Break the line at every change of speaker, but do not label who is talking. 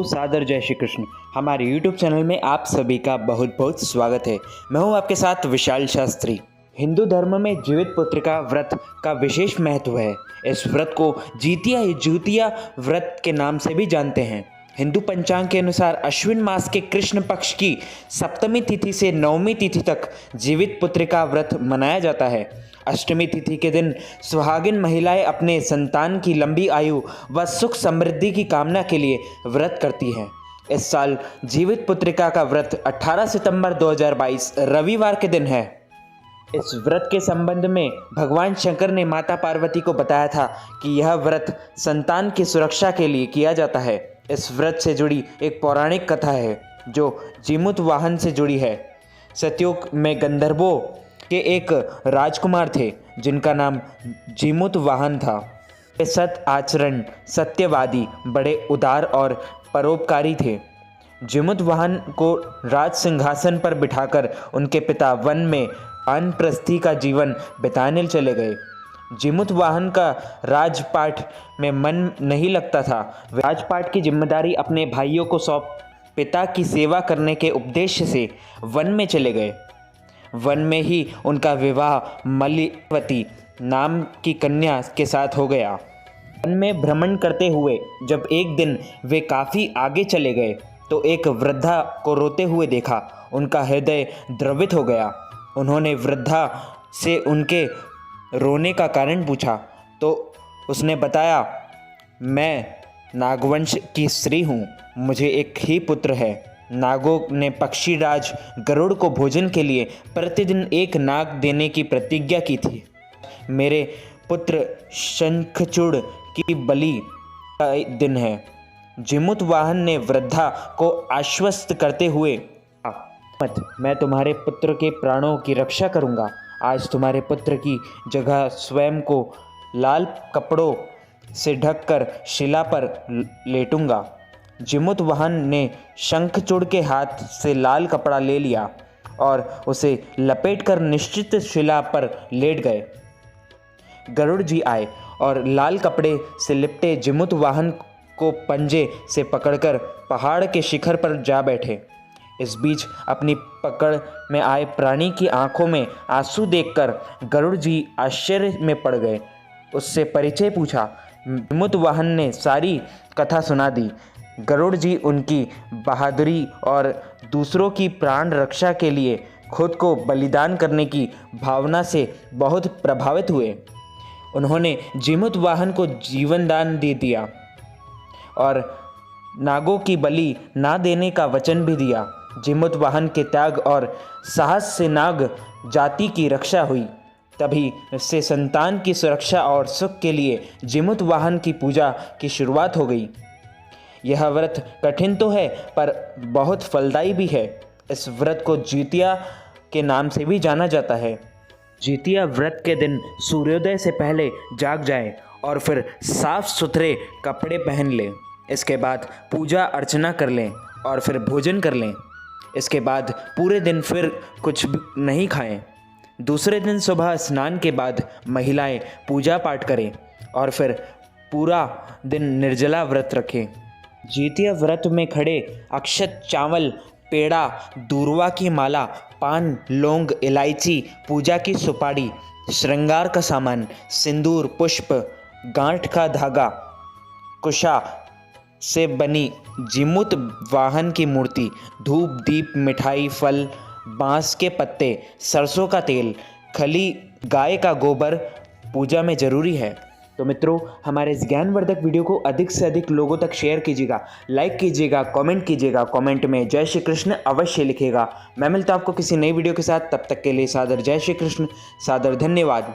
सादर जय श्री कृष्ण। हमारे YouTube चैनल में आप सभी का बहुत बहुत स्वागत है। मैं हूं आपके साथ विशाल शास्त्री। हिंदू धर्म में जीवित पुत्रिका व्रत का विशेष महत्व है। इस व्रत को जितिया व्रत के नाम से भी जानते हैं। हिंदू पंचांग के अनुसार अश्विन मास के कृष्ण पक्ष की सप्तमी तिथि से नवमी तिथि तक जीवित पुत्रिका व्रत मनाया जाता है। अष्टमी तिथि के दिन सुहागिन महिलाएं अपने संतान की लंबी आयु व सुख समृद्धि की कामना के लिए व्रत करती हैं। इस साल जीवित पुत्रिका का व्रत 18 सितंबर 2022 रविवार के दिन है। इस व्रत के संबंध में भगवान शंकर ने माता पार्वती को बताया था कि यह व्रत संतान की सुरक्षा के लिए किया जाता है। इस व्रत से जुड़ी एक पौराणिक कथा है जो जीमूत वाहन से जुड़ी है। सतयुग में गंधर्वों के एक राजकुमार थे जिनका नाम जीमूत वाहन था। वे सत आचरण, सत्यवादी, बड़े उदार और परोपकारी थे। जीमूत वाहन को राज सिंहासन पर बिठाकर उनके पिता वन में वानप्रस्थी का जीवन बिताने चले गए। जीमूत वाहन का राजपाट में मन नहीं लगता था। वे राजपाट की जिम्मेदारी अपने भाइयों को सौंप पिता की सेवा करने के उद्देश्य से वन में चले गए। वन में ही उनका विवाह मलिवती नाम की कन्या के साथ हो गया। वन में भ्रमण करते हुए जब एक दिन वे काफ़ी आगे चले गए तो एक वृद्धा को रोते हुए देखा। उनका हृदय द्रवित हो गया। उन्होंने वृद्धा से उनके रोने का कारण पूछा तो उसने बताया, मैं नागवंश की स्त्री हूँ, मुझे एक ही पुत्र है। नागों ने पक्षीराज गरुड़ को भोजन के लिए प्रतिदिन एक नाग देने की प्रतिज्ञा की थी। मेरे पुत्र शंखचूड़ की बलि का दिन है। जीमूत वाहन ने वृद्धा को आश्वस्त करते हुए, मत, मैं तुम्हारे पुत्र के प्राणों की रक्षा करूंगा। आज तुम्हारे पुत्र की जगह स्वयं को लाल कपड़ों से ढककर शिला पर लेटूंगा। जीमूत वाहन ने शंखचूड़ के हाथ से लाल कपड़ा ले लिया और उसे लपेटकर निश्चित शिला पर लेट गए। गरुड़ जी आए और लाल कपड़े से लिपटे जीमूत वाहन को पंजे से पकड़कर पहाड़ के शिखर पर जा बैठे। इस बीच अपनी पकड़ में आए प्राणी की आंखों में आंसू देखकर गरुड़ जी आश्चर्य में पड़ गए। उससे परिचय पूछा। जीमूत वाहन ने सारी कथा सुना दी। गरुड़ जी उनकी बहादुरी और दूसरों की प्राण रक्षा के लिए खुद को बलिदान करने की भावना से बहुत प्रभावित हुए। उन्होंने जीमूत वाहन को जीवन दान दे दिया और नागों की बलि ना देने का वचन भी दिया। जीमूत वाहन के त्याग और साहस से नाग जाति की रक्षा हुई। तभी से संतान की सुरक्षा और सुख के लिए जीमूत वाहन की पूजा की शुरुआत हो गई। यह व्रत कठिन तो है पर बहुत फलदायी भी है। इस व्रत को जितिया के नाम से भी जाना जाता है। जितिया व्रत के दिन सूर्योदय से पहले जाग जाएं और फिर साफ सुथरे कपड़े पहन लें। इसके बाद पूजा अर्चना कर लें और फिर भोजन कर लें। इसके बाद पूरे दिन फिर कुछ नहीं खाएं। दूसरे दिन सुबह स्नान के बाद महिलाएं पूजा पाठ करें और फिर पूरा दिन निर्जला व्रत रखें। जितिया व्रत में खड़े अक्षत, चावल, पेड़ा, दूर्वा की माला, पान, लौंग, इलायची, पूजा की सुपारी, श्रृंगार का सामान, सिंदूर, पुष्प, गांठ का धागा, कुशा से बनी जीमूत वाहन की मूर्ति, धूप, दीप, मिठाई, फल, बांस के पत्ते, सरसों का तेल, खली, गाय का गोबर पूजा में जरूरी है। तो मित्रों, हमारे इस ज्ञानवर्धक वीडियो को अधिक से अधिक लोगों तक शेयर कीजिएगा, लाइक कीजिएगा, कमेंट कीजिएगा। कमेंट में जय श्री कृष्ण अवश्य लिखिएगा। मैं मिलता हूं आपको किसी नई वीडियो के साथ। तब तक के लिए सादर जय श्री कृष्ण, सादर धन्यवाद।